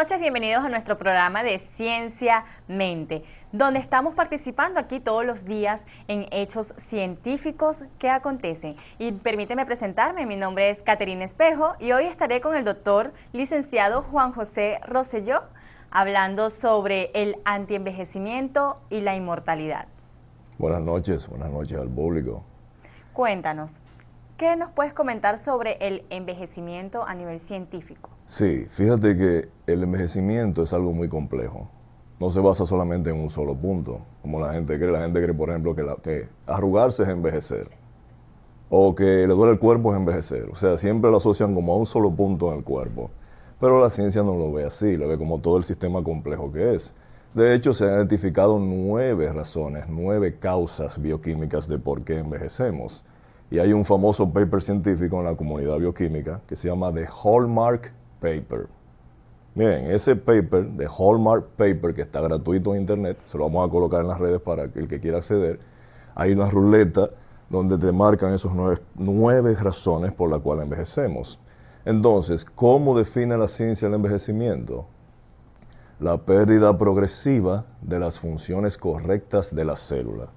noches, bienvenidos a nuestro programa de Ciencia Mente, donde estamos participando aquí todos los días en hechos científicos que acontecen. Y permíteme presentarme, mi nombre es Caterina Espejo y hoy estaré con el doctor licenciado Juan José Rosselló, hablando sobre el antienvejecimiento y la inmortalidad. Buenas noches al público. Cuéntanos, ¿qué nos puedes comentar sobre el envejecimiento a nivel científico? Sí, fíjate que el envejecimiento es algo muy complejo. No se basa solamente en un solo punto, como la gente cree. La gente cree, por ejemplo, que arrugarse es envejecer, o que le duele el cuerpo es envejecer. O sea, siempre lo asocian como a un solo punto en el cuerpo. Pero la ciencia no lo ve así, lo ve como todo el sistema complejo que es. De hecho, se han identificado 9 razones, 9 causas bioquímicas de por qué envejecemos. Y hay un famoso paper científico en la comunidad bioquímica que se llama The Hallmark Paper. Miren, ese paper, The Hallmark Paper, que está gratuito en internet, se lo vamos a colocar en las redes para el que quiera acceder. Hay una ruleta donde te marcan esos 9 razones por las cuales envejecemos. Entonces, ¿cómo define la ciencia el envejecimiento? La pérdida progresiva de las funciones correctas de la célula.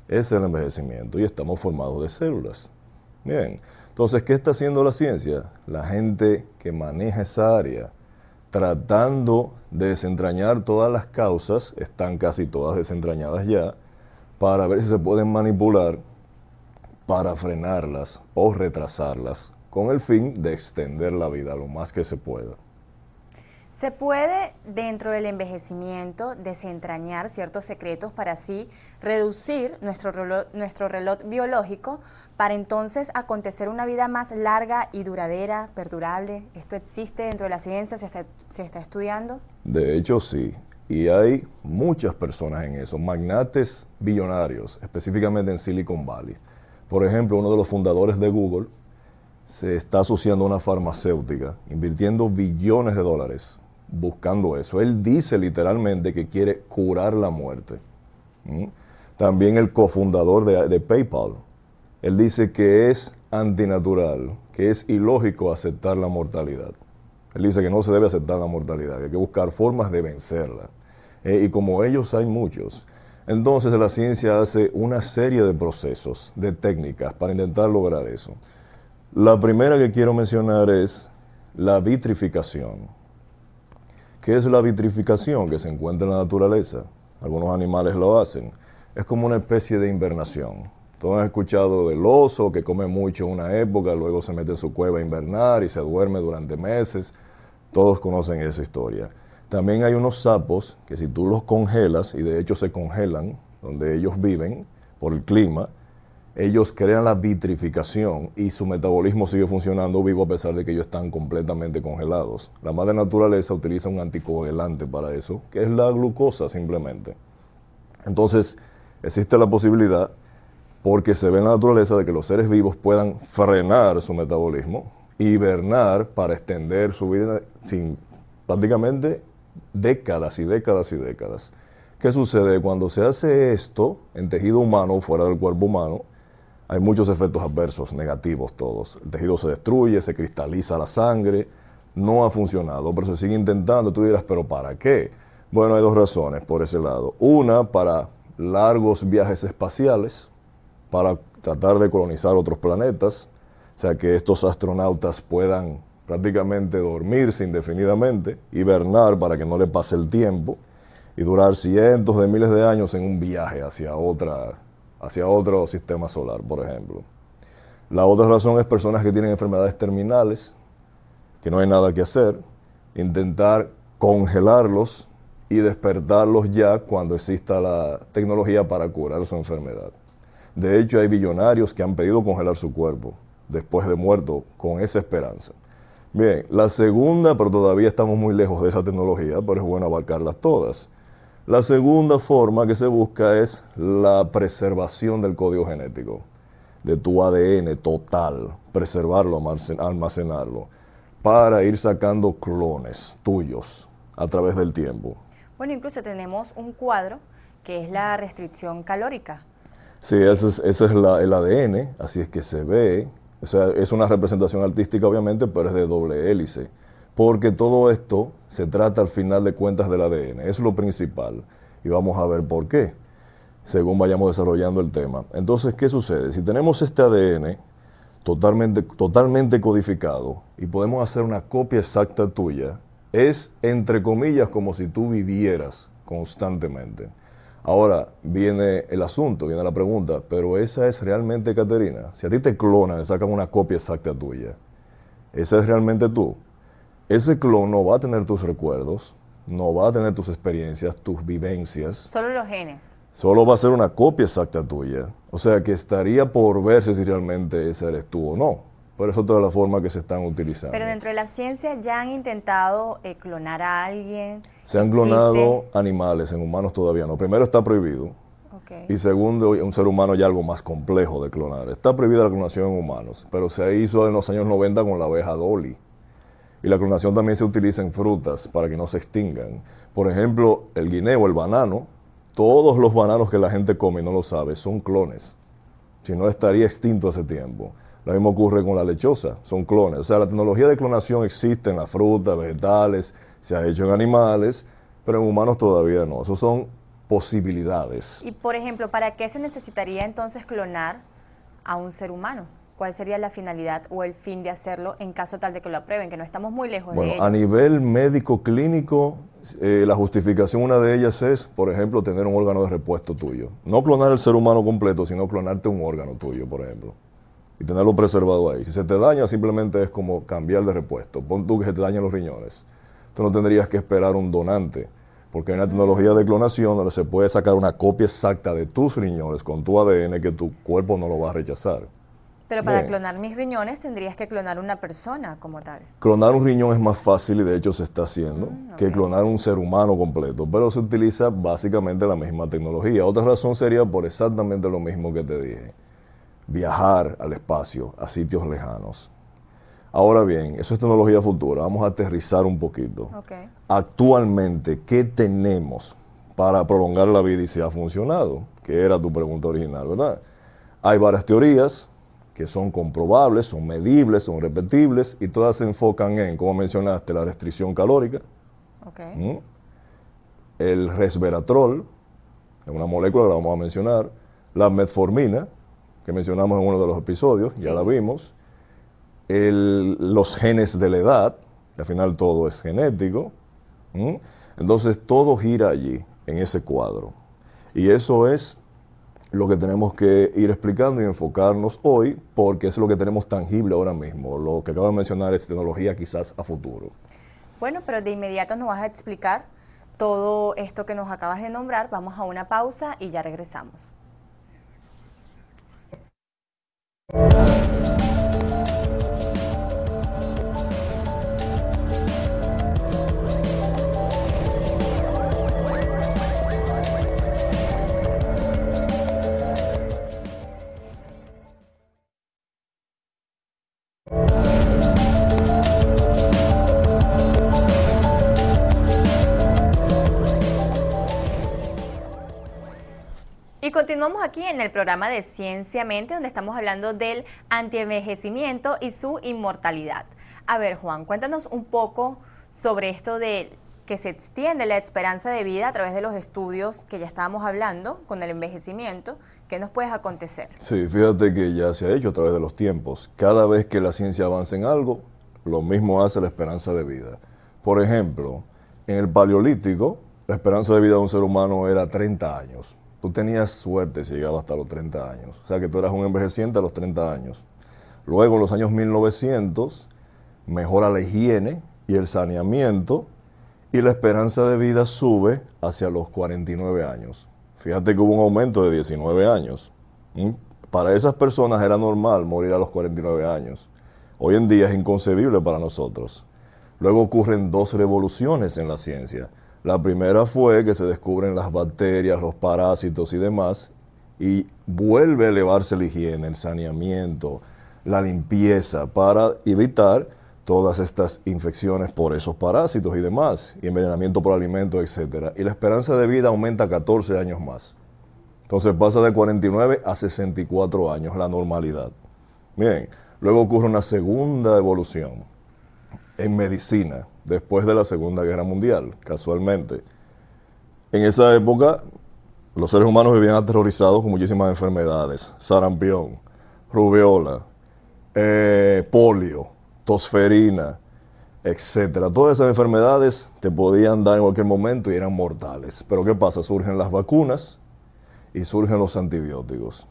Ese es el envejecimiento y estamos formados de células. Bien, entonces, ¿qué está haciendo la ciencia? La gente que maneja esa área, tratando de desentrañar todas las causas, están casi todas desentrañadas ya, para ver si se pueden manipular para frenarlas o retrasarlas, con el fin de extender la vida lo más que se pueda. ¿Se puede, dentro del envejecimiento, desentrañar ciertos secretos para así reducir nuestro reloj biológico para entonces acontecer una vida más larga y duradera, perdurable? ¿Esto existe dentro de la ciencia? ¿Se está estudiando? De hecho, sí. Y hay muchas personas en eso, magnates billonarios, específicamente en Silicon Valley. Por ejemplo, uno de los fundadores de Google se está asociando a una farmacéutica, invirtiendo billones de dólares buscando eso. Él dice literalmente que quiere curar la muerte. También el cofundador de PayPal, él dice que es antinatural, que es ilógico aceptar la mortalidad. Él dice que no se debe aceptar la mortalidad, que hay que buscar formas de vencerla. Y como ellos hay muchos. Entonces la ciencia hace una serie de procesos, de técnicas para intentar lograr eso. La primera que quiero mencionar es la vitrificación. ¿Qué es la vitrificación? Que se encuentra en la naturaleza. Algunos animales lo hacen. Es como una especie de invernación. Todos han escuchado del oso que come mucho en una época, luego se mete en su cueva a invernar y se duerme durante meses. Todos conocen esa historia. También hay unos sapos que si tú los congelas, y de hecho se congelan donde ellos viven por el clima, ellos crean la vitrificación y su metabolismo sigue funcionando vivo a pesar de que ellos están completamente congelados. La madre naturaleza utiliza un anticoagulante para eso, que es la glucosa simplemente. Entonces, existe la posibilidad, porque se ve en la naturaleza, de que los seres vivos puedan frenar su metabolismo, hibernar para extender su vida sin prácticamente décadas y décadas y décadas. ¿Qué sucede? Cuando se hace esto en tejido humano, fuera del cuerpo humano, hay muchos efectos adversos, negativos todos. El tejido se destruye, se cristaliza la sangre, no ha funcionado, pero se sigue intentando. Tú dirás, ¿pero para qué? Bueno, hay 2 razones por ese lado. Una, para largos viajes espaciales, para tratar de colonizar otros planetas, o sea, que estos astronautas puedan prácticamente dormirse indefinidamente, hibernar para que no le pase el tiempo, y durar cientos de miles de años en un viaje hacia otro sistema solar, por ejemplo. La otra razón es personas que tienen enfermedades terminales, que no hay nada que hacer, intentar congelarlos y despertarlos ya cuando exista la tecnología para curar su enfermedad. De hecho, hay billonarios que han pedido congelar su cuerpo después de muerto con esa esperanza. Bien, la segunda, pero todavía estamos muy lejos de esa tecnología, pero es bueno abarcarlas todas. La segunda forma que se busca es la preservación del código genético, de tu ADN total, preservarlo, almacenarlo, para ir sacando clones tuyos a través del tiempo. Bueno, incluso tenemos un cuadro que es la restricción calórica. Sí, ese es el ADN, así es que se ve. O sea, es una representación artística obviamente, pero es de doble hélice. porque todo esto se trata al final de cuentas del ADN, es lo principal, y vamos a ver por qué, según vayamos desarrollando el tema. Entonces, ¿qué sucede? Si tenemos este ADN totalmente codificado y podemos hacer una copia exacta tuya, es, entre comillas, como si tú vivieras constantemente. Ahora viene el asunto, viene la pregunta, pero ¿esa es realmente Caterina? Si a ti te clonan, sacan una copia exacta tuya, ¿esa es realmente tú? Ese clon no va a tener tus recuerdos, no va a tener tus experiencias, tus vivencias. Solo los genes. Solo va a ser una copia exacta tuya. O sea que estaría por verse si realmente ese eres tú o no. Pero eso es otra de las formas que se están utilizando. Pero dentro de la ciencia ya han intentado clonar a alguien. Se han clonado animales, en humanos todavía no. Primero está prohibido. Okay. Y segundo, un ser humano ya algo más complejo de clonar. Está prohibida la clonación en humanos, pero se hizo en los años 90 con la abeja Dolly. Y la clonación también se utiliza en frutas para que no se extingan. Por ejemplo, el guineo, el banano, todos los bananos que la gente come y no lo sabe son clones. Si no, estaría extinto hace tiempo. Lo mismo ocurre con la lechosa, son clones. O sea, la tecnología de clonación existe en las frutas, vegetales, se ha hecho en animales, pero en humanos todavía no. Eso son posibilidades. Y, por ejemplo, ¿para qué se necesitaría entonces clonar a un ser humano? ¿Cuál sería la finalidad o el fin de hacerlo en caso tal de que lo aprueben, que no estamos muy lejos de ello? A nivel médico clínico, la justificación, una de ellas es, por ejemplo, tener un órgano de repuesto tuyo. No clonar el ser humano completo, sino clonarte un órgano tuyo, por ejemplo, y tenerlo preservado ahí. Si se te daña, simplemente es como cambiar de repuesto. Pon tú que se te dañan los riñones. Tú no tendrías que esperar un donante, porque hay una tecnología de clonación donde se puede sacar una copia exacta de tus riñones con tu ADN que tu cuerpo no lo va a rechazar. Pero para clonar mis riñones tendrías que clonar una persona como tal. Clonar un riñón es más fácil y de hecho se está haciendo que clonar un ser humano completo, pero se utiliza básicamente la misma tecnología. Otra razón sería por exactamente lo mismo que te dije, viajar al espacio, a sitios lejanos. Ahora bien, eso es tecnología futura, vamos a aterrizar un poquito. Okay. Actualmente, ¿qué tenemos para prolongar la vida y si ha funcionado? Que era tu pregunta original, ¿verdad? Hay varias teorías que son comprobables, son medibles, son repetibles, y todas se enfocan en, como mencionaste, la restricción calórica, el resveratrol, es una molécula que la vamos a mencionar, la metformina, que mencionamos en uno de los episodios, ya la vimos, los genes de la edad, que al final todo es genético, entonces todo gira allí, en ese cuadro, y eso es lo que tenemos que ir explicando y enfocarnos hoy, porque es lo que tenemos tangible ahora mismo. Lo que acabo de mencionar es tecnología quizás a futuro. Bueno, pero de inmediato nos vas a explicar todo esto que nos acabas de nombrar. Vamos a una pausa y ya regresamos. Y continuamos aquí en el programa de Ciencia Mente, donde estamos hablando del antienvejecimiento y su inmortalidad. A ver, Juan, cuéntanos un poco sobre esto de que se extiende la esperanza de vida a través de los estudios que ya estábamos hablando con el envejecimiento. ¿Qué nos puede acontecer? Sí, fíjate que ya se ha hecho a través de los tiempos. Cada vez que la ciencia avanza en algo, lo mismo hace la esperanza de vida. Por ejemplo, en el Paleolítico, la esperanza de vida de un ser humano era 30 años. Tú tenías suerte si llegabas hasta los 30 años. O sea que tú eras un envejeciente a los 30 años. Luego, en los años 1900, mejora la higiene y el saneamiento y la esperanza de vida sube hacia los 49 años. Fíjate que hubo un aumento de 19 años. Para esas personas era normal morir a los 49 años. Hoy en día es inconcebible para nosotros. Luego ocurren dos revoluciones en la ciencia. La primera fue que se descubren las bacterias, los parásitos y demás, y vuelve a elevarse la higiene, el saneamiento, la limpieza, para evitar todas estas infecciones por esos parásitos y demás, y envenenamiento por alimentos, etcétera. Y la esperanza de vida aumenta 14 años más. Entonces pasa de 49 a 64 años, la normalidad. Bien, luego ocurre una segunda evolución. en medicina, después de la Segunda Guerra Mundial, casualmente. En esa época, los seres humanos vivían aterrorizados con muchísimas enfermedades: sarampión, rubiola, polio, tosferina, etcétera. Todas esas enfermedades te podían dar en cualquier momento y eran mortales. Pero ¿qué pasa? Surgen las vacunas y surgen los antibióticos.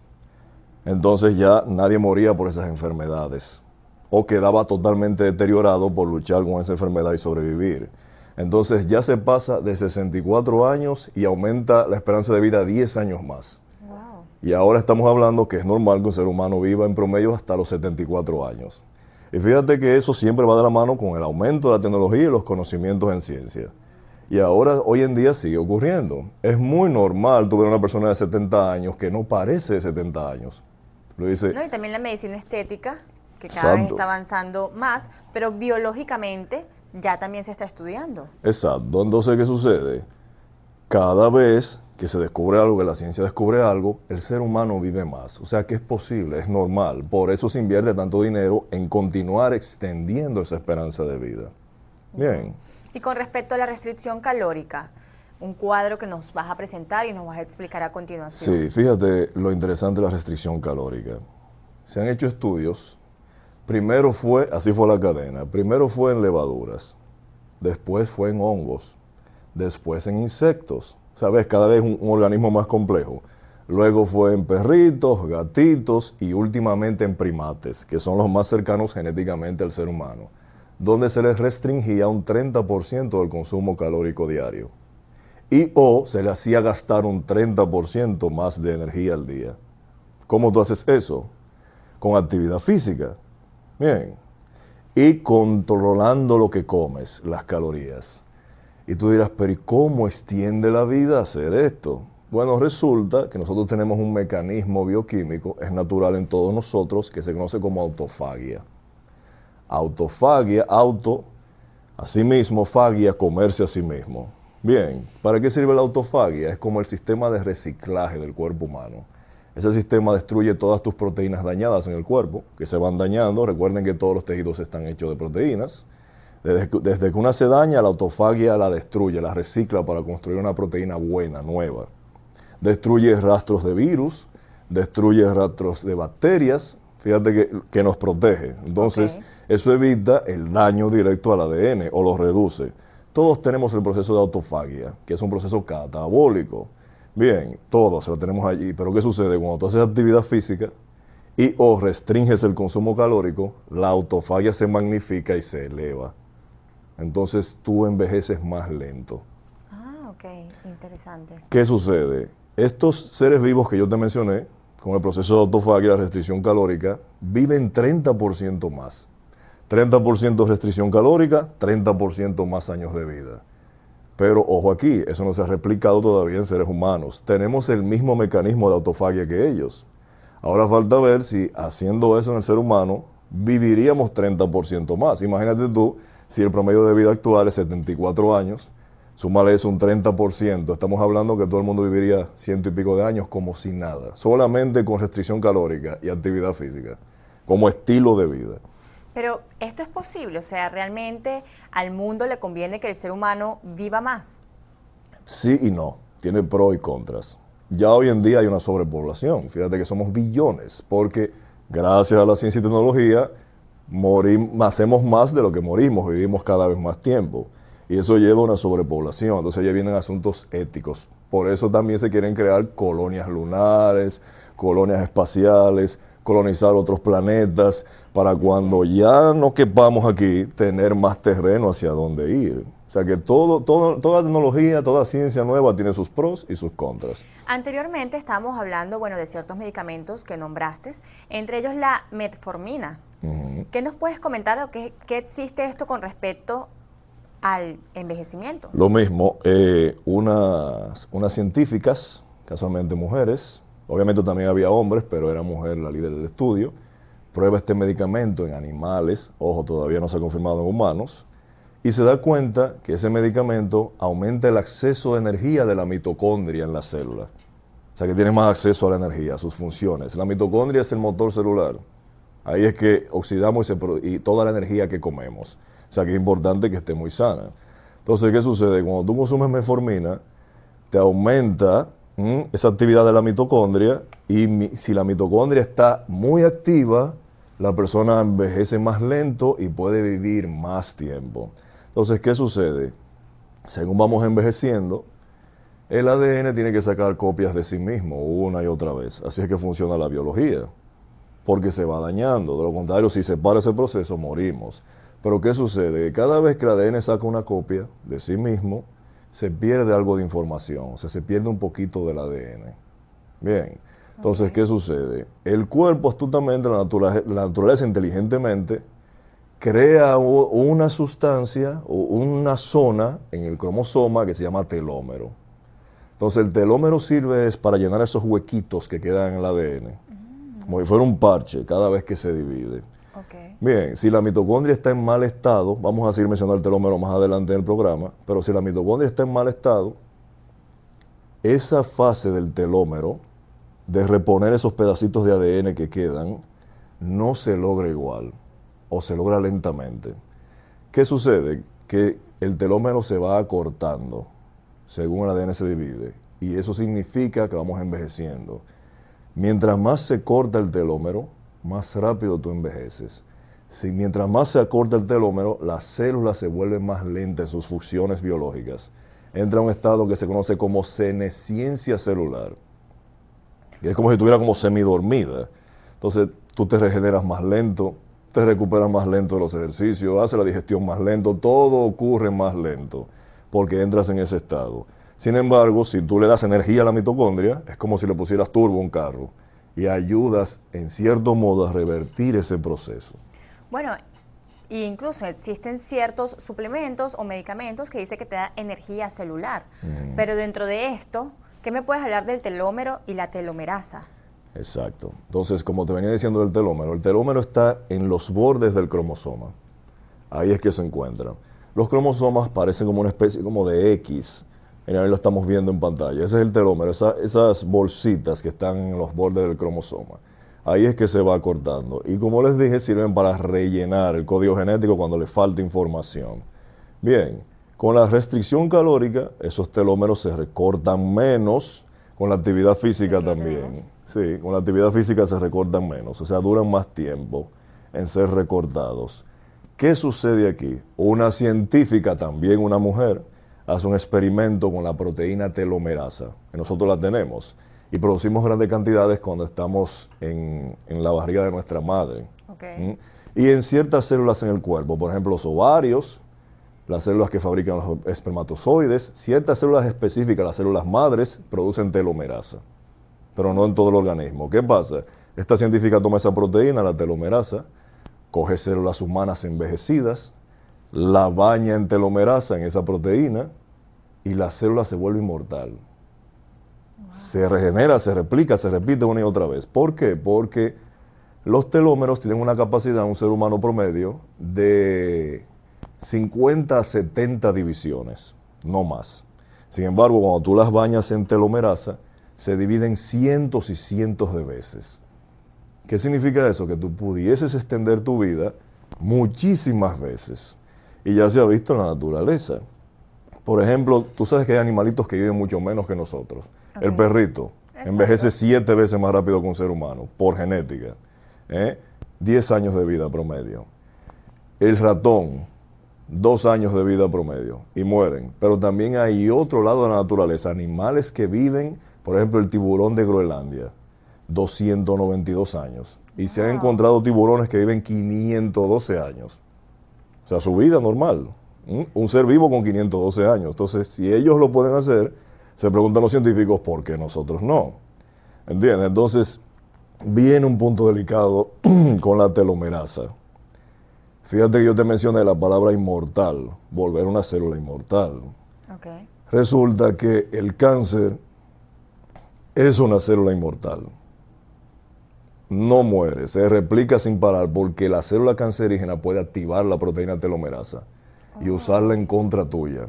Entonces ya nadie moría por esas enfermedades o quedaba totalmente deteriorado por luchar con esa enfermedad y sobrevivir. Entonces ya se pasa de 64 años y aumenta la esperanza de vida a 10 años más. Wow. Y ahora estamos hablando que es normal que un ser humano viva en promedio hasta los 74 años. Y fíjate que eso siempre va de la mano con el aumento de la tecnología y los conocimientos en ciencia. Y ahora, hoy en día, sigue ocurriendo. Es muy normal tú ver a una persona de 70 años que no parece de 70 años. Lo dice, No, y también la medicina estética, que cada vez exacto, está avanzando más, pero biológicamente ya también se está estudiando. exacto. Entonces, ¿qué sucede? Cada vez que se descubre algo, que la ciencia descubre algo, el ser humano vive más. O sea que es posible, es normal. Por eso se invierte tanto dinero en continuar extendiendo esa esperanza de vida. Bien. Y con respecto a la restricción calórica, un cuadro que nos vas a presentar y nos vas a explicar a continuación. Sí, fíjate lo interesante de la restricción calórica. Se han hecho estudios. Primero fue, así fue la cadena, primero fue en levaduras, después fue en hongos, después en insectos, ¿sabes? Cada vez un organismo más complejo. Luego fue en perritos, gatitos y últimamente en primates, que son los más cercanos genéticamente al ser humano, donde se les restringía un 30% del consumo calórico diario. Y o se le hacía gastar un 30% más de energía al día. ¿Cómo tú haces eso? Con actividad física. Bien. Y controlando lo que comes, las calorías. Y tú dirás, pero ¿y cómo extiende la vida hacer esto? Bueno, resulta que nosotros tenemos un mecanismo bioquímico, es natural en todos nosotros, que se conoce como autofagia. Autofagia, auto, a sí mismo, fagia, comerse a sí mismo. Bien, ¿para qué sirve la autofagia? Es como el sistema de reciclaje del cuerpo humano. Ese sistema destruye todas tus proteínas dañadas en el cuerpo, que se van dañando. Recuerden que todos los tejidos están hechos de proteínas. Desde que una se daña, la autofagia la destruye, la recicla para construir una proteína buena, nueva. Destruye rastros de virus, destruye rastros de bacterias, fíjate que nos protege. Entonces, eso evita el daño directo al ADN o lo reduce. Todos tenemos el proceso de autofagia, que es un proceso catabólico. Bien, todos lo tenemos allí, pero ¿qué sucede? Cuando tú haces actividad física y o restringes el consumo calórico, la autofagia se magnifica y se eleva. Entonces tú envejeces más lento. Ah, ok, interesante. ¿Qué sucede? Estos seres vivos que yo te mencioné, con el proceso de autofagia, la restricción calórica, viven 30% más. 30% restricción calórica, 30% más años de vida. Pero ojo aquí, eso no se ha replicado todavía en seres humanos. Tenemos el mismo mecanismo de autofagia que ellos. Ahora falta ver si haciendo eso en el ser humano, viviríamos 30% más. Imagínate tú, si el promedio de vida actual es 74 años, súmale eso un 30%, estamos hablando que todo el mundo viviría 100 y pico de años como sin nada, solamente con restricción calórica y actividad física, como estilo de vida. Pero esto es posible, o sea, realmente al mundo le conviene que el ser humano viva más. Sí y no, tiene pros y contras. Ya hoy en día hay una sobrepoblación, fíjate que somos billones, porque gracias a la ciencia y tecnología hacemos más de lo que morimos, vivimos cada vez más tiempo. Y eso lleva a una sobrepoblación, entonces ya vienen asuntos éticos. Por eso también se quieren crear colonias lunares, colonias espaciales, colonizar otros planetas, para cuando ya no quepamos aquí, tener más terreno hacia dónde ir. O sea que toda tecnología, toda ciencia nueva tiene sus pros y sus contras. Anteriormente estábamos hablando, bueno, de ciertos medicamentos que nombraste, entre ellos la metformina. ¿Qué nos puedes comentar o qué existe esto con respecto al envejecimiento? Lo mismo, unas científicas, casualmente mujeres, obviamente también había hombres, pero era mujer la líder del estudio, prueba este medicamento en animales, ojo, todavía no se ha confirmado en humanos, y se da cuenta que ese medicamento aumenta el acceso de energía de la mitocondria en la célula. O sea que tiene más acceso a la energía, a sus funciones. La mitocondria es el motor celular. Ahí es que oxidamos y toda la energía que comemos. O sea que es importante que esté muy sana. Entonces, ¿qué sucede? Cuando tú consumes metformina, te aumenta esa actividad de la mitocondria y si la mitocondria está muy activa, la persona envejece más lento y puede vivir más tiempo. Entonces, ¿qué sucede? Según vamos envejeciendo, el ADN tiene que sacar copias de sí mismo una y otra vez. Así es que funciona la biología, porque se va dañando. De lo contrario, si se para ese proceso, morimos. Pero ¿qué sucede? Cada vez que el ADN saca una copia de sí mismo, se pierde algo de información, o sea, se pierde un poquito del ADN. Bien, entonces, ¿qué sucede? El cuerpo astutamente, la naturaleza inteligentemente, crea una sustancia o una zona en el cromosoma que se llama telómero. Entonces, el telómero sirve para llenar esos huequitos que quedan en el ADN, como si fuera un parche cada vez que se divide. Bien, si la mitocondria está en mal estado, vamos a seguir mencionando el telómero más adelante en el programa, pero si la mitocondria está en mal estado, esa fase del telómero, de reponer esos pedacitos de ADN que quedan, no se logra igual, o se logra lentamente. ¿Qué sucede? Que el telómero se va acortando, según el ADN se divide, y eso significa que vamos envejeciendo. Mientras más se corta el telómero, más rápido tú envejeces. Si mientras más se acorta el telómero, las células se vuelven más lentas en sus funciones biológicas. Entra a un estado que se conoce como senescencia celular, que es como si estuviera como semidormida. Entonces tú te regeneras más lento, te recuperas más lento de los ejercicios, haces la digestión más lento, todo ocurre más lento, porque entras en ese estado. Sin embargo, si tú le das energía a la mitocondria, es como si le pusieras turbo a un carro, y ayudas en cierto modo a revertir ese proceso. Bueno, incluso existen ciertos suplementos o medicamentos que dicen que te da energía celular, pero dentro de esto, ¿qué me puedes hablar del telómero y la telomerasa? Exacto. Entonces, como te venía diciendo del telómero, el telómero está en los bordes del cromosoma. Ahí es que se encuentran. Los cromosomas parecen como una especie como de X. Ahí lo estamos viendo en pantalla. Ese es el telómero, esas bolsitas que están en los bordes del cromosoma. Ahí es que se va cortando. Y como les dije, sirven para rellenar el código genético cuando le falta información. Bien, con la restricción calórica, esos telómeros se recortan menos, con la actividad física también. Sí, con la actividad física se recortan menos, o sea, duran más tiempo en ser recortados. ¿Qué sucede aquí? Una científica, también una mujer, hace un experimento con la proteína telomerasa, que nosotros la tenemos, y producimos grandes cantidades cuando estamos en la barriga de nuestra madre. Y en ciertas células en el cuerpo, por ejemplo los ovarios, las células que fabrican los espermatozoides, ciertas células específicas, las células madres, producen telomerasa, pero no en todo el organismo. ¿Qué pasa? Esta científica toma esa proteína, la telomerasa, coge células humanas envejecidas, la baña en telomerasa, en esa proteína, y la célula se vuelve inmortal. Se regenera, se replica, se repite una y otra vez. ¿Por qué? Porque los telómeros tienen una capacidad, un ser humano promedio, de 50 a 70 divisiones, no más. Sin embargo, cuando tú las bañas en telomerasa, se dividen cientos y cientos de veces. ¿Qué significa eso? Que tú pudieses extender tu vida muchísimas veces. Y ya se ha visto en la naturaleza. Por ejemplo, tú sabes que hay animalitos que viven mucho menos que nosotros. El perrito envejece 7 veces más rápido que un ser humano, por genética. 10 años de vida promedio. El ratón, 2 años de vida promedio, y mueren. Pero también hay otro lado de la naturaleza, animales que viven, por ejemplo, el tiburón de Groenlandia, 292 años. Y se han encontrado tiburones que viven 512 años. O sea, su vida normal. Un ser vivo con 512 años. Entonces, si ellos lo pueden hacer, se preguntan los científicos, ¿por qué nosotros no? ¿Entiendes? Entonces, viene un punto delicado con la telomerasa. Fíjate que yo te mencioné la palabra inmortal, volver una célula inmortal. Resulta que el cáncer es una célula inmortal. No muere, se replica sin parar porque la célula cancerígena puede activar la proteína telomerasa y usarla en contra tuya.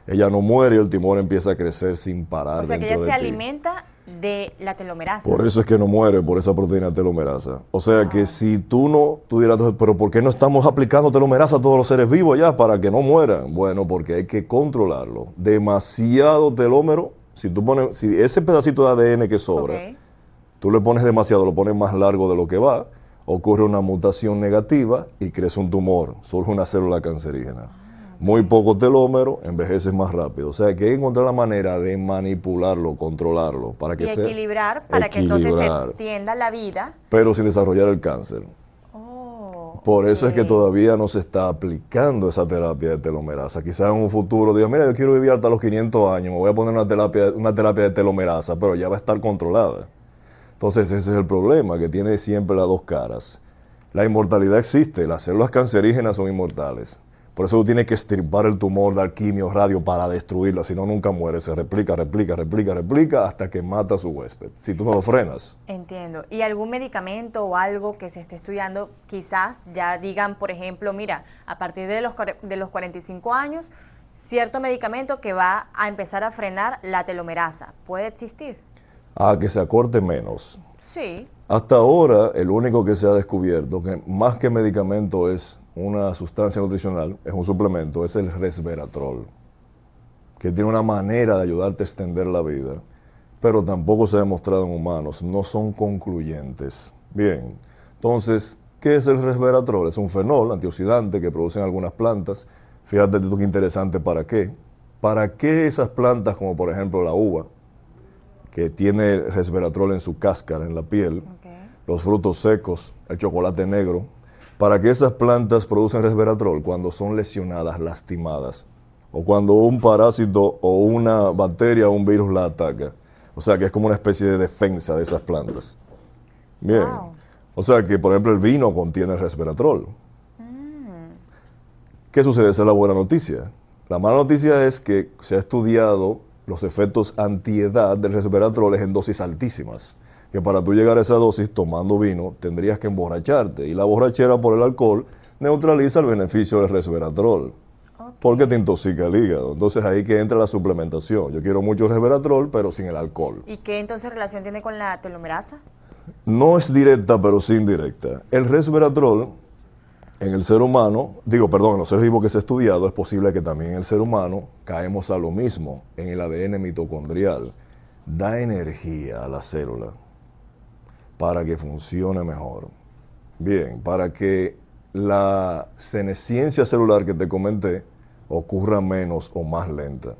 Ella no muere y el tumor empieza a crecer sin parar dentro de ti. O sea que ella se alimenta de la telomerasa. Por eso es que no muere por esa proteína telomerasa. O sea que si tú dirás, pero ¿por qué no estamos aplicando telomerasa a todos los seres vivos ya para que no mueran? Bueno, porque hay que controlarlo. Demasiado telómero, si ese pedacito de ADN que sobra, tú le pones demasiado, lo pones más largo de lo que va, ocurre una mutación negativa y crece un tumor, surge una célula cancerígena. Muy poco telómero, envejeces más rápido. O sea que hay que encontrar la manera de manipularlo, controlarlo, para que sea equilibrar, para que entonces se extienda la vida. Pero sin desarrollar el cáncer. Por eso es que todavía no se está aplicando esa terapia de telomerasa. Quizás en un futuro diga, mira, yo quiero vivir hasta los 500 años, me voy a poner una terapia de telomerasa, pero ya va a estar controlada. Entonces ese es el problema, que tiene siempre las dos caras. La inmortalidad existe, las células cancerígenas son inmortales. Por eso tú tienes que extirpar el tumor, dar quimio, radio para destruirlo, si no nunca muere, se replica hasta que mata a su huésped, si tú no lo frenas. Entiendo. ¿Y algún medicamento o algo que se esté estudiando, quizás ya digan, por ejemplo, mira, a partir de los 45 años, cierto medicamento que va a empezar a frenar la telomerasa? ¿Puede existir? Que se acorte menos. Sí. Hasta ahora, el único que se ha descubierto, que más que medicamento es una sustancia nutricional, es un suplemento, es el resveratrol, que tiene una manera de ayudarte a extender la vida, pero tampoco se ha demostrado en humanos, no son concluyentes. Bien, entonces, ¿qué es el resveratrol? Es un fenol antioxidante que producen algunas plantas. Fíjate tú qué interesante, ¿para qué? ¿Para qué esas plantas, como por ejemplo la uva, que tiene resveratrol en su cáscara, en la piel, los frutos secos, el chocolate negro? ¿Para qué esas plantas producen resveratrol? Cuando son lesionadas, lastimadas, o cuando un parásito o una bacteria o un virus la ataca. O sea que es como una especie de defensa de esas plantas. Bien. Wow. O sea que, por ejemplo, el vino contiene resveratrol. ¿Qué sucede? Esa es la buena noticia. La mala noticia es que se ha estudiado los efectos antiedad del resveratrol en dosis altísimas, que para tú llegar a esa dosis tomando vino tendrías que emborracharte, y la borrachera por el alcohol neutraliza el beneficio del resveratrol, porque te intoxica el hígado. Entonces ahí que entra la suplementación. Yo quiero mucho resveratrol, pero sin el alcohol. ¿Y qué entonces relación tiene con la telomerasa? No es directa, pero sí indirecta. El resveratrol en el ser humano, en los seres vivos que se ha estudiado, es posible que también en el ser humano caemos a lo mismo, en el ADN mitocondrial. Da energía a la célula para que funcione mejor. Bien, para que la senescencia celular que te comenté ocurra menos o más lenta.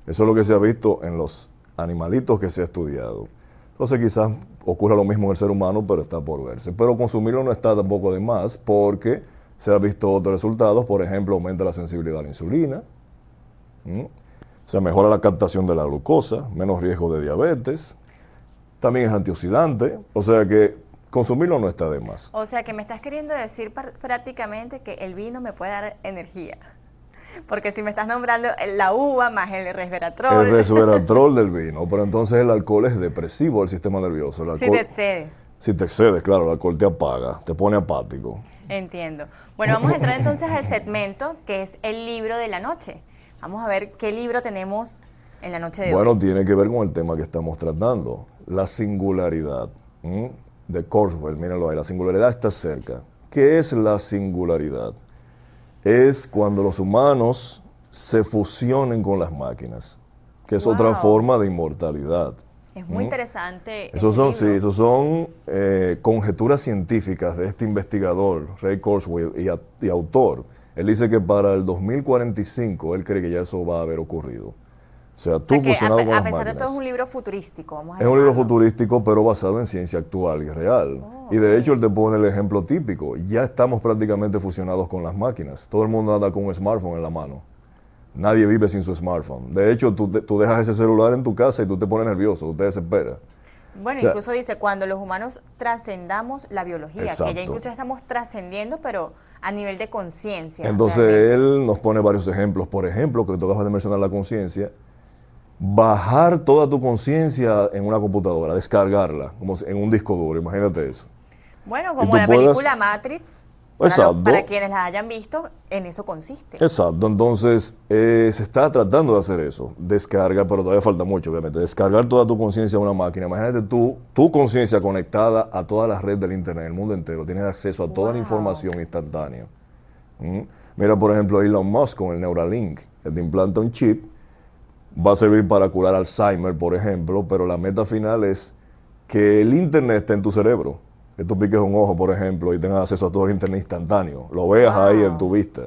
Eso es lo que se ha visto en los animalitos que se ha estudiado. Entonces quizás ocurra lo mismo en el ser humano, pero está por verse. Pero consumirlo no está tampoco de más, porque se han visto otros resultados. Por ejemplo, aumenta la sensibilidad a la insulina, se mejora la captación de la glucosa, menos riesgo de diabetes, también es antioxidante, o sea que consumirlo no está de más. O sea que me estás queriendo decir prácticamente que el vino me puede dar energía. Porque si me estás nombrando la uva más el resveratrol. El resveratrol del vino, pero entonces el alcohol es depresivo al sistema nervioso. El alcohol, si te excedes. Si te excedes, claro, el alcohol te apaga, te pone apático. Entiendo. Bueno, vamos a entrar entonces al segmento que es el libro de la noche. Vamos a ver qué libro tenemos en la noche de hoy. Bueno, tiene que ver con el tema que estamos tratando, la singularidad de Kurzweil. Mírenlo ahí, la singularidad está cerca. ¿Qué es la singularidad? Es cuando los humanos se fusionen con las máquinas, que es otra forma de inmortalidad. Es muy interesante. Esos son conjeturas científicas de este investigador, Ray Kurzweil, y autor. Él dice que para el 2045 él cree que ya eso va a haber ocurrido. O sea, tú fusionado con las máquinas. A pesar de todo es un libro futurístico. Es un libro futurístico, pero basado en ciencia actual y real. Y de hecho él te pone el ejemplo típico. Ya estamos prácticamente fusionados con las máquinas. Todo el mundo anda con un smartphone en la mano. Nadie vive sin su smartphone. De hecho, tú dejas ese celular en tu casa y tú te pones nervioso, tú te desesperas. Bueno, incluso dice, cuando los humanos trascendamos la biología, exacto, que ya incluso estamos trascendiendo, pero a nivel de conciencia. Entonces realmente él nos pone varios ejemplos. Por ejemplo, que tú acabas de mencionar la conciencia, bajar toda tu conciencia en una computadora, descargarla, como en un disco duro, imagínate eso. Bueno, como la película Matrix. Exacto. Para quienes las hayan visto, en eso consiste. Exacto, entonces se está tratando de hacer eso, descarga, pero todavía falta mucho, obviamente, descargar toda tu conciencia a una máquina. Imagínate tu conciencia conectada a toda la red del Internet, el mundo entero, tienes acceso a toda la información instantánea. Mira, por ejemplo, Elon Musk con el Neuralink, que te implanta un chip, va a servir para curar Alzheimer, por ejemplo, pero la meta final es que el Internet esté en tu cerebro. Que tú piques un ojo, por ejemplo, y tengas acceso a todo el Internet instantáneo. Lo veas ahí en tu vista.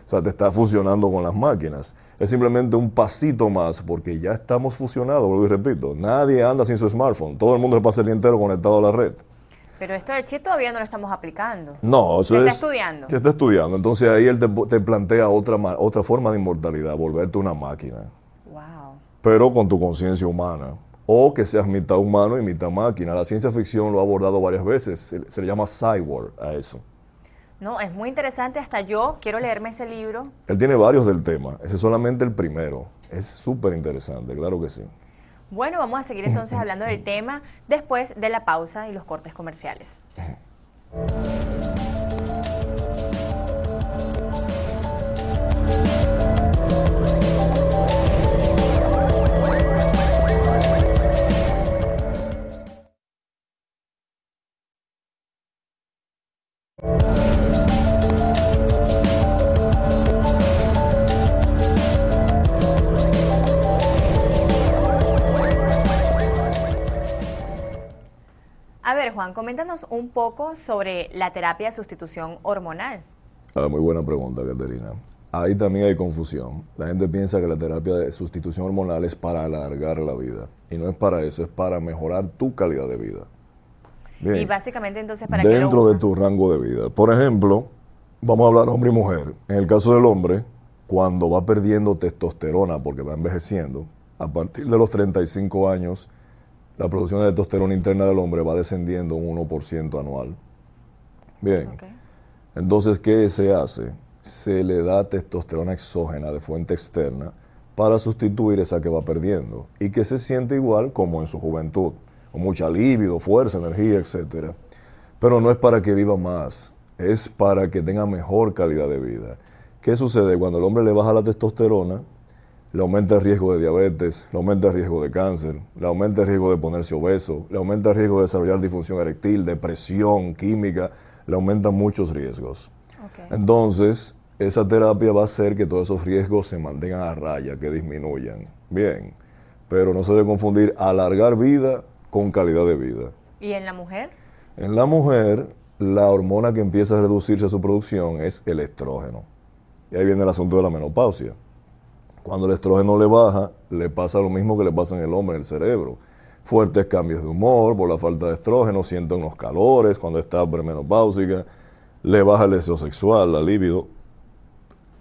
O sea, te está fusionando con las máquinas. Es simplemente un pasito más, porque ya estamos fusionados, vuelvo y repito. Nadie anda sin su smartphone. Todo el mundo se pasa el día entero conectado a la red. Pero esto del chip todavía no lo estamos aplicando. No, eso se está estudiando. Se está estudiando. Entonces ahí él te plantea otra forma de inmortalidad, volverte una máquina. Wow. Pero con tu conciencia humana. O que seas mitad humano y mitad máquina. La ciencia ficción lo ha abordado varias veces. Se le llama cyborg a eso. No, es muy interesante. Hasta yo quiero leerme ese libro. Él tiene varios del tema. Ese es solamente el primero. Es súper interesante, claro que sí. Bueno, vamos a seguir entonces hablando del tema después de la pausa y los cortes comerciales. A ver, Juan, coméntanos un poco sobre la terapia de sustitución hormonal. Muy buena pregunta, Caterina. Ahí también hay confusión. La gente piensa que la terapia de sustitución hormonal es para alargar la vida. Y no es para eso, es para mejorar tu calidad de vida. Bien. Y básicamente entonces, ¿para qué lo dentro de usan? tu rango de vida. Por ejemplo, vamos a hablar hombre y mujer. En el caso del hombre, cuando va perdiendo testosterona porque va envejeciendo, a partir de los 35 años, la producción de testosterona interna del hombre va descendiendo un 1% anual. Bien. Okay. Entonces, ¿qué se hace? Se le da testosterona exógena de fuente externa para sustituir esa que va perdiendo y que se siente igual como en su juventud, con mucha libido, fuerza, energía, etcétera. Pero no es para que viva más, es para que tenga mejor calidad de vida. ¿Qué sucede? Cuando el hombre le baja la testosterona, le aumenta el riesgo de diabetes, le aumenta el riesgo de cáncer, le aumenta el riesgo de ponerse obeso, le aumenta el riesgo de desarrollar disfunción eréctil, depresión, química, le aumentan muchos riesgos. Okay. Entonces, esa terapia va a hacer que todos esos riesgos se mantengan a raya, que disminuyan. Bien, pero no se debe confundir alargar vida con calidad de vida. ¿Y en la mujer? En la mujer, la hormona que empieza a reducirse su producción es el estrógeno. Y ahí viene el asunto de la menopausia. Cuando el estrógeno le baja, le pasa lo mismo que le pasa en el hombre, en el cerebro. Fuertes cambios de humor por la falta de estrógeno, siente unos calores cuando está premenopáusica, le baja el deseo sexual, la libido,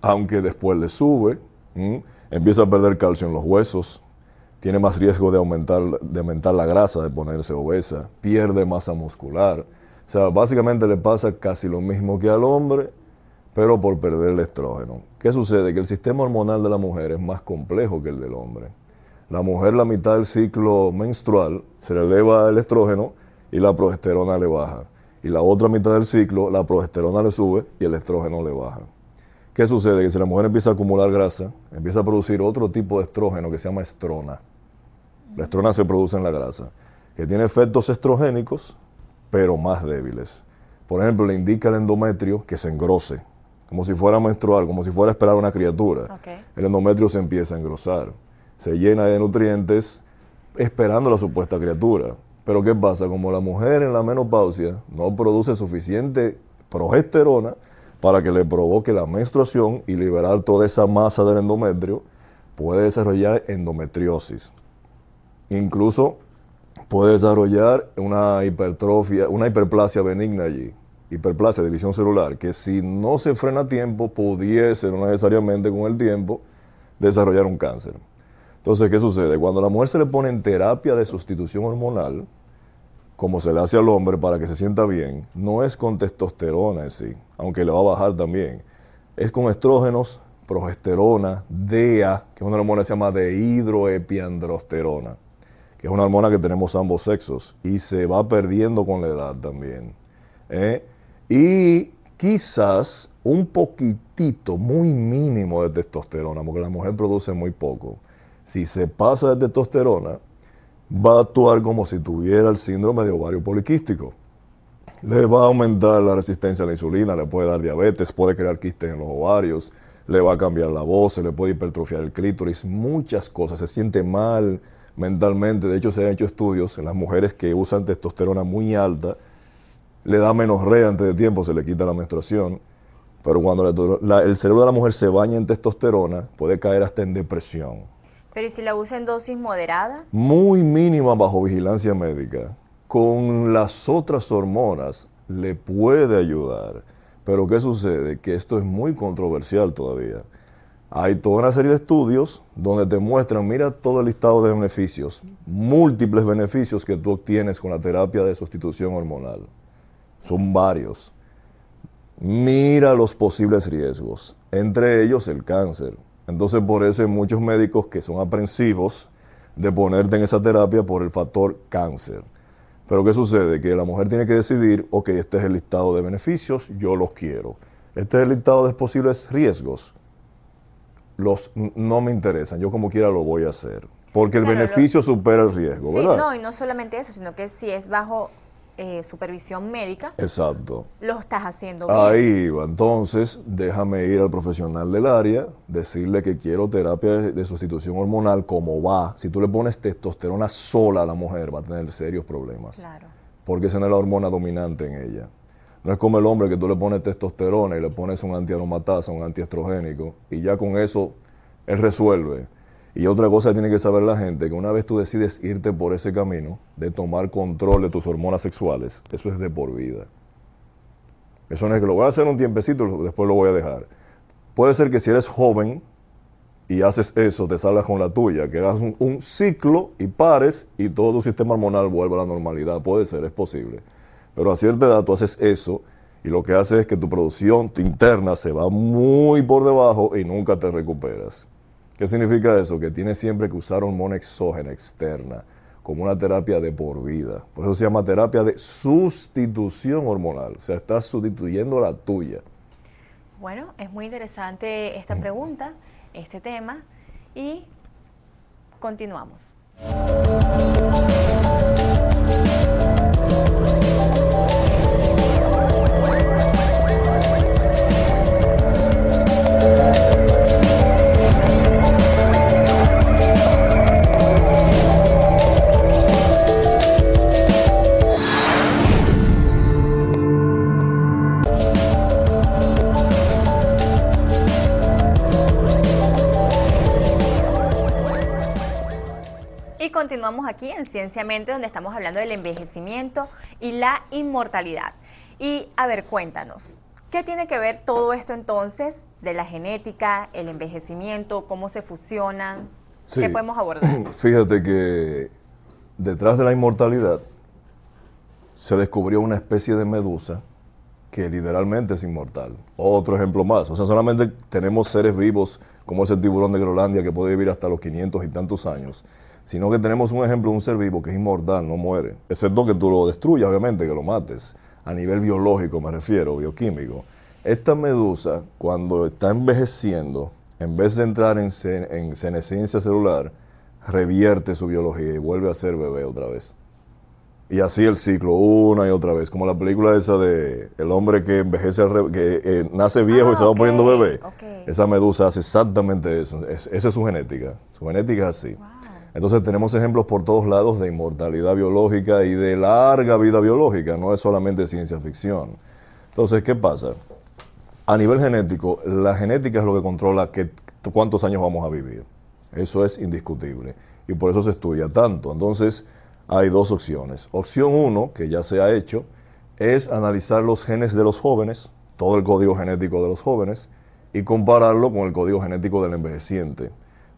aunque después le sube, empieza a perder calcio en los huesos, tiene más riesgo de aumentar la grasa, de ponerse obesa, pierde masa muscular. O sea, básicamente le pasa casi lo mismo que al hombre, pero por perder el estrógeno. ¿Qué sucede? Que el sistema hormonal de la mujer es más complejo que el del hombre. La mujer, la mitad del ciclo menstrual, se le eleva el estrógeno y la progesterona le baja. Y la otra mitad del ciclo, la progesterona le sube y el estrógeno le baja. ¿Qué sucede? Que si la mujer empieza a acumular grasa, empieza a producir otro tipo de estrógeno que se llama estrona. La estrona se produce en la grasa, que tiene efectos estrogénicos, pero más débiles. Por ejemplo, le indica al endometrio que se engrose, como si fuera menstrual, como si fuera a esperar una criatura. Okay. El endometrio se empieza a engrosar, se llena de nutrientes esperando la supuesta criatura. Pero ¿qué pasa? Como la mujer en la menopausia no produce suficiente progesterona para que le provoque la menstruación y liberar toda esa masa del endometrio, puede desarrollar endometriosis. Incluso puede desarrollar una hipertrofia, una hiperplasia benigna allí. Hiperplasia, división celular, que si no se frena a tiempo, pudiese, no necesariamente con el tiempo, desarrollar un cáncer. Entonces, ¿qué sucede? Cuando a la mujer se le pone en terapia de sustitución hormonal, como se le hace al hombre para que se sienta bien, no es con testosterona en sí, aunque le va a bajar también. Es con estrógenos, progesterona, DEA, que es una hormona que se llama dehidroepiandrosterona, que es una hormona que tenemos ambos sexos y se va perdiendo con la edad también. Y quizás un poquitito, muy mínimo de testosterona, porque la mujer produce muy poco. Si se pasa de testosterona, va a actuar como si tuviera el síndrome de ovario poliquístico. Le va a aumentar la resistencia a la insulina, le puede dar diabetes, puede crear quistes en los ovarios, le va a cambiar la voz, se le puede hipertrofiar el clítoris, muchas cosas, se siente mal mentalmente. De hecho, se han hecho estudios en las mujeres que usan testosterona muy alta, le da menorrea antes de tiempo, se le quita la menstruación, pero cuando el cerebro de la mujer se baña en testosterona, puede caer hasta en depresión. Pero ¿y si la usa en dosis moderada? Muy mínima bajo vigilancia médica. Con las otras hormonas le puede ayudar. Pero ¿qué sucede? Que esto es muy controversial todavía. Hay toda una serie de estudios donde te muestran, mira todo el listado de beneficios, múltiples beneficios que tú obtienes con la terapia de sustitución hormonal. Son varios. Mira los posibles riesgos, entre ellos el cáncer. Entonces por eso hay muchos médicos que son aprensivos de ponerte en esa terapia por el factor cáncer. Pero ¿qué sucede? Que la mujer tiene que decidir, ok, este es el listado de beneficios, yo los quiero. Este es el listado de posibles riesgos. No me interesan, yo como quiera lo voy a hacer. Porque el beneficio supera el riesgo, sí, ¿verdad? No, y no solamente eso, sino que si es bajo supervisión médica, exacto, lo estás haciendo bien. Ahí va, entonces déjame ir al profesional del área, decirle que quiero terapia de sustitución hormonal, como va. Si tú le pones testosterona sola a la mujer, va a tener serios problemas. Claro. Porque esa no es la hormona dominante en ella. No es como el hombre que tú le pones testosterona y le pones un antiaromatasa, un antiestrogénico, y ya con eso él resuelve. Y otra cosa que tiene que saber la gente, que una vez tú decides irte por ese camino de tomar control de tus hormonas sexuales, eso es de por vida. Eso no es que lo voy a hacer un tiempecito y después lo voy a dejar. Puede ser que si eres joven y haces eso, te salgas con la tuya, que hagas un ciclo y pares y todo tu sistema hormonal vuelva a la normalidad. Puede ser, es posible. Pero a cierta edad tú haces eso y lo que hace es que tu producción interna se va muy por debajo y nunca te recuperas. ¿Qué significa eso? Que tienes siempre que usar hormona exógena, externa, como una terapia de por vida. Por eso se llama terapia de sustitución hormonal. O sea, estás sustituyendo la tuya. Bueno, es muy interesante esta pregunta, este tema, y continuamos. Continuamos aquí en Cienciamente, donde estamos hablando del envejecimiento y la inmortalidad. Y a ver, cuéntanos, ¿qué tiene que ver todo esto entonces de la genética, el envejecimiento, cómo se fusionan? Sí. ¿Qué podemos abordar? Fíjate que detrás de la inmortalidad se descubrió una especie de medusa que literalmente es inmortal. Otro ejemplo más, o sea, solamente tenemos seres vivos como ese tiburón de Groenlandia que puede vivir hasta los 500 y tantos años, sino que tenemos un ejemplo de un ser vivo que es inmortal, no muere, excepto que tú lo destruyas, obviamente, que lo mates, a nivel biológico me refiero, bioquímico. Esta medusa, cuando está envejeciendo, en vez de entrar en senescencia celular, revierte su biología y vuelve a ser bebé otra vez. Y así el ciclo, una y otra vez, como la película esa de el hombre que envejece, que nace viejo y se va poniendo bebé. Esa medusa hace exactamente eso, esa es su genética es así. Wow. Entonces tenemos ejemplos por todos lados de inmortalidad biológica y de larga vida biológica, no es solamente ciencia ficción. Entonces, ¿qué pasa? A nivel genético, la genética es lo que controla cuántos años vamos a vivir. Eso es indiscutible y por eso se estudia tanto. Entonces, hay dos opciones. Opción 1, que ya se ha hecho, es analizar los genes de los jóvenes, todo el código genético de los jóvenes, y compararlo con el código genético del envejeciente,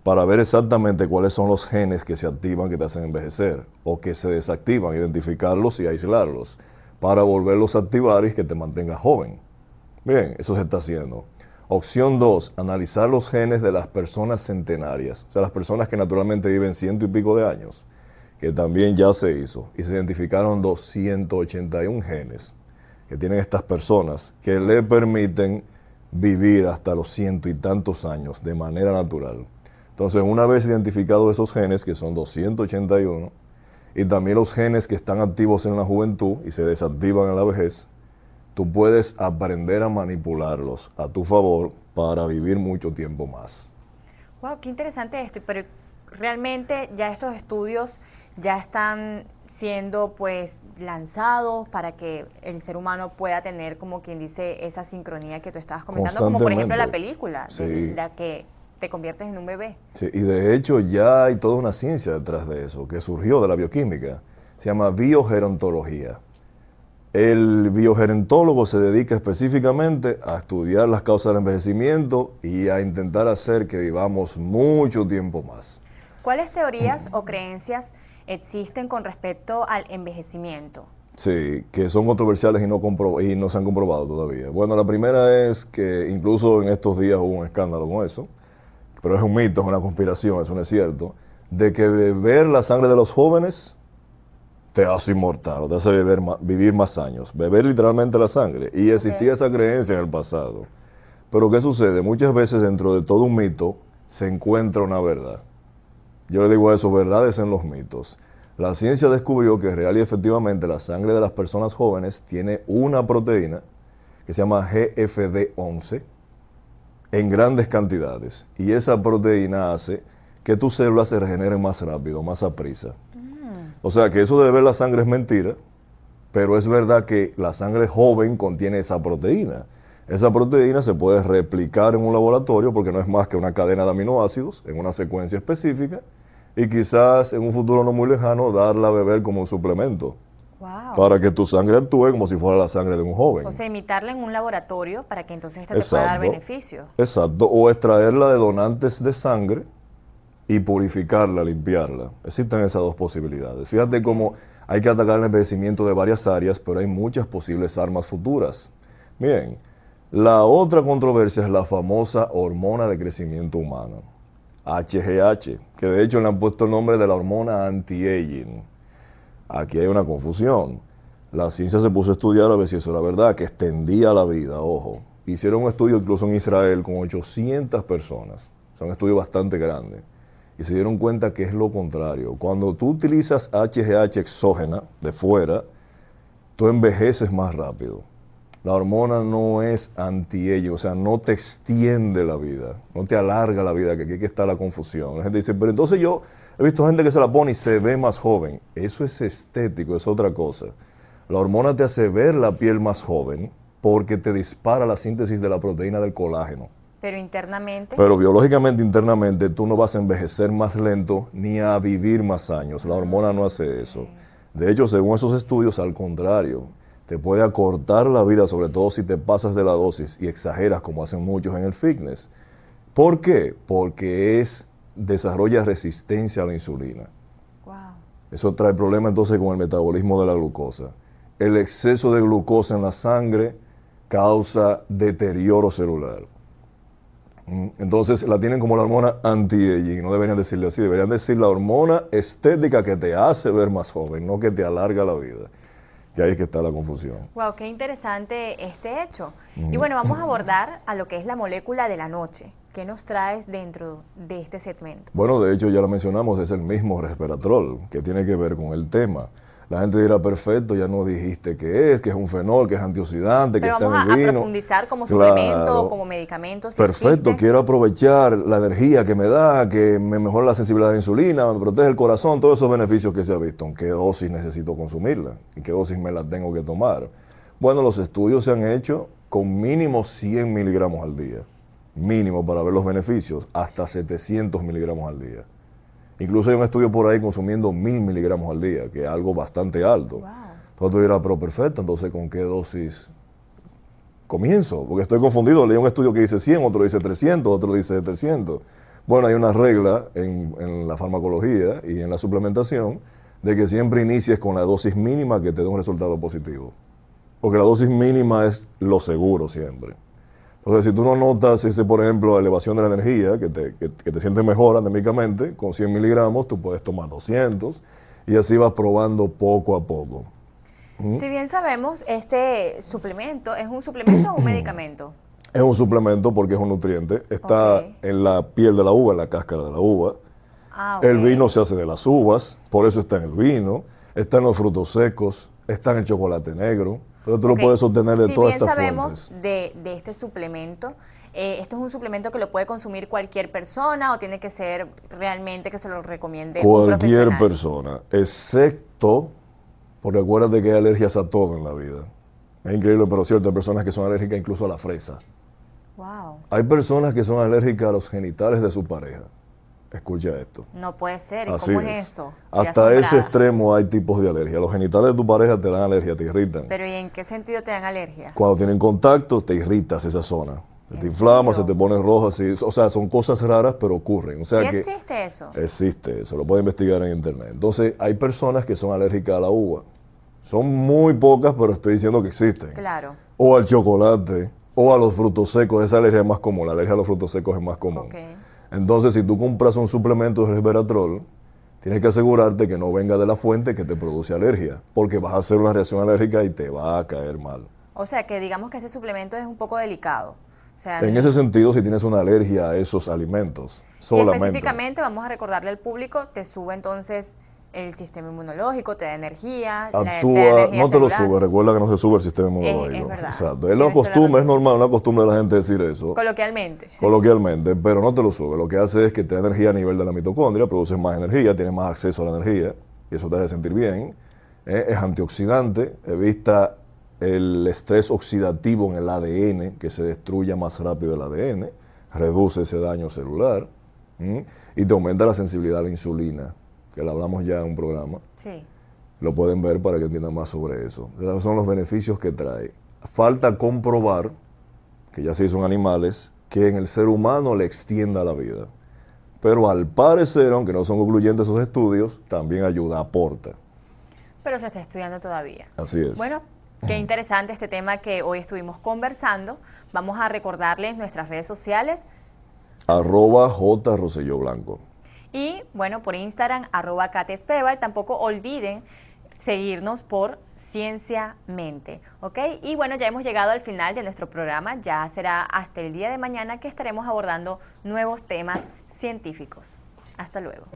para ver exactamente cuáles son los genes que se activan, que te hacen envejecer, o que se desactivan, identificarlos y aislarlos, para volverlos a activar y que te mantengas joven. Bien, eso se está haciendo. Opción 2, analizar los genes de las personas centenarias, o sea, las personas que naturalmente viven 100 y pico de años, que también ya se hizo, y se identificaron 281 genes, que tienen estas personas que le permiten vivir hasta los 100 y tantos años de manera natural. Entonces, una vez identificados esos genes, que son 281, y también los genes que están activos en la juventud y se desactivan en la vejez, tú puedes aprender a manipularlos a tu favor para vivir mucho tiempo más. Wow, qué interesante esto, pero realmente ya estos estudios ya están siendo pues lanzados para que el ser humano pueda tener, como quien dice, esa sincronía que tú estabas comentando, como por ejemplo la película, sí, de la que te conviertes en un bebé. Sí, y de hecho ya hay toda una ciencia detrás de eso, que surgió de la bioquímica, se llama biogerontología. El biogerontólogo se dedica específicamente a estudiar las causas del envejecimiento y a intentar hacer que vivamos mucho tiempo más. ¿Cuáles teorías o creencias existen con respecto al envejecimiento? Sí, que son controversiales y no se han comprobado todavía. Bueno, la primera es que incluso en estos días hubo un escándalo con eso, pero es un mito, es una conspiración, eso no es cierto, de que beber la sangre de los jóvenes te hace inmortal, o te hace vivir más años. Beber literalmente la sangre. Y existía esa creencia en el pasado. Pero ¿qué sucede? Muchas veces dentro de todo un mito se encuentra una verdad. Yo le digo a eso, verdades en los mitos. La ciencia descubrió que real y efectivamente la sangre de las personas jóvenes tiene una proteína que se llama GFD11 en grandes cantidades. Y esa proteína hace que tus células se regeneren más rápido, más aprisa. O sea que eso de beber la sangre es mentira, pero es verdad que la sangre joven contiene esa proteína. Esa proteína se puede replicar en un laboratorio porque no es más que una cadena de aminoácidos en una secuencia específica y quizás en un futuro no muy lejano darla a beber como un suplemento. Wow. Para que tu sangre actúe como si fuera la sangre de un joven. O sea, imitarla en un laboratorio para que entonces esta te pueda dar beneficio. Exacto, o extraerla de donantes de sangre y purificarla, limpiarla. Existen esas dos posibilidades. Fíjate cómo hay que atacar el envejecimiento de varias áreas, pero hay muchas posibles armas futuras. Bien, la otra controversia es la famosa hormona de crecimiento humano, HGH, que de hecho le han puesto el nombre de la hormona anti-aging. Aquí hay una confusión. La ciencia se puso a estudiar a ver si eso era verdad, que extendía la vida, ojo. Hicieron un estudio incluso en Israel con 800 personas. Es un estudio bastante grande. Y se dieron cuenta que es lo contrario. Cuando tú utilizas HGH exógena, de fuera, tú envejeces más rápido. La hormona no es anti-aging, o sea, no te extiende la vida, no te alarga la vida, que aquí está la confusión. La gente dice, pero entonces yo he visto gente que se la pone y se ve más joven. Eso es estético, es otra cosa. La hormona te hace ver la piel más joven porque te dispara la síntesis de la proteína del colágeno. Pero internamente. Pero biológicamente, internamente, tú no vas a envejecer más lento ni a vivir más años. La hormona no hace eso. De hecho, según esos estudios, al contrario, te puede acortar la vida, sobre todo si te pasas de la dosis y exageras como hacen muchos en el fitness. ¿Por qué? Porque desarrolla resistencia a la insulina. Wow. Eso trae problemas entonces con el metabolismo de la glucosa. El exceso de glucosa en la sangre causa deterioro celular. Entonces la tienen como la hormona anti-aging, no deberían decirle así, deberían decir la hormona estética que te hace ver más joven, no que te alarga la vida. Y ahí es que está la confusión. Wow, qué interesante este hecho. Y bueno, vamos a abordar a lo que es la molécula de la noche. ¿Qué nos traes dentro de este segmento? Bueno, de hecho ya lo mencionamos, es el mismo resveratrol, que tiene que ver con el tema. La gente dirá, perfecto, ya no dijiste qué es un fenol, que es antioxidante, que está en el vino. Pero vamos a profundizar como suplemento, como medicamento. Si perfecto, existe. Quiero aprovechar la energía que me da, que me mejora la sensibilidad a la insulina, me protege el corazón, todos esos beneficios que se ha visto. ¿En qué dosis necesito consumirla? ¿En qué dosis me la tengo que tomar? Bueno, los estudios se han hecho con mínimo 100 miligramos al día. Mínimo para ver los beneficios, hasta 700 miligramos al día. Incluso hay un estudio por ahí consumiendo 1000 miligramos al día, que es algo bastante alto. Wow. Entonces tú dirás, pero perfecto, entonces ¿con qué dosis comienzo? Porque estoy confundido, leí un estudio que dice 100, otro dice 300, otro dice 700. Bueno, hay una regla en la farmacología y en la suplementación de que siempre inicies con la dosis mínima que te dé un resultado positivo. Porque la dosis mínima es lo seguro siempre. Entonces, si tú no notas, por ejemplo, elevación de la energía, que te sientes mejor anémicamente, con 100 miligramos tú puedes tomar 200 y así vas probando poco a poco. Si bien sabemos, este suplemento, ¿es un suplemento o un medicamento? Es un suplemento porque es un nutriente. Está Ok. en la piel de la uva, en la cáscara de la uva. Ah, ok. El vino se hace de las uvas, por eso está en el vino. Está en los frutos secos, está en el chocolate negro. Entonces tú Ok. lo puedes obtener de Si todas bien estas sabemos fuentes. de este suplemento, ¿esto es un suplemento que lo puede consumir cualquier persona o tiene que ser realmente que se lo recomiende un Cualquier profesional? persona, excepto, porque acuérdate que hay alergias a todo en la vida. Es increíble, pero cierto, hay personas que son alérgicas incluso a la fresa. Wow, Hay personas que son alérgicas a los genitales de su pareja. Escucha esto. no puede ser. ¿Y Así cómo es. es eso? Estoy Hasta ese asombrada. extremo hay tipos de alergia. Los genitales de tu pareja te dan alergia, te irritan. Pero ¿y en qué sentido te dan alergia? Cuando tienen contacto, te irritas esa zona. Se te ¿En inflama, se serio? te pone roja. O sea, son cosas raras, pero ocurren. O sea ¿Sí que existe eso? existe eso, lo puede investigar en internet. Entonces, hay personas que son alérgicas a la uva. Son muy pocas, pero estoy diciendo que existen. Claro. O al chocolate, o a los frutos secos. Esa alergia es más común. La alergia a los frutos secos es más común. Ok. Entonces, si tú compras un suplemento de resveratrol, tienes que asegurarte que no venga de la fuente que te produce alergia, porque vas a hacer una reacción alérgica y te va a caer mal. O sea, que digamos que este suplemento es un poco delicado. O sea, En ese sentido, si tienes una alergia a esos alimentos, y solamente. específicamente vamos a recordarle al público, te sube entonces el sistema inmunológico, te da energía, te da Actúa, energía no te lo celular. sube, recuerda que no se sube el sistema Es inmunológico. verdad. Exacto. Es la Tienes toda la costumbre, es razón. normal, una costumbre de la gente decir eso, Coloquialmente. coloquialmente, pero no te lo sube. Lo que hace es que te da energía a nivel de la mitocondria, produces más energía, tienes más acceso a la energía, y eso te hace sentir bien. Es antioxidante, evita el estrés oxidativo en el ADN, que se destruya más rápido el ADN, reduce ese daño celular, y te aumenta la sensibilidad a la insulina, que la hablamos ya en un programa. Sí. Lo pueden ver para que entiendan más sobre eso. Esos son los beneficios que trae. Falta comprobar, que ya se hizo en animales, que en el ser humano le extienda la vida. Pero al parecer, aunque no son concluyentes esos estudios, también ayuda, aporta. Pero se está estudiando todavía. Así es. Bueno, qué interesante este tema que hoy estuvimos conversando. Vamos a recordarles nuestras redes sociales @JRossellóBlanco. y, bueno, por Instagram, @KatEspeval. Tampoco olviden seguirnos por Ciencia Mente, ¿ok? Y bueno, ya hemos llegado al final de nuestro programa. Ya será hasta el día de mañana que estaremos abordando nuevos temas científicos. Hasta luego.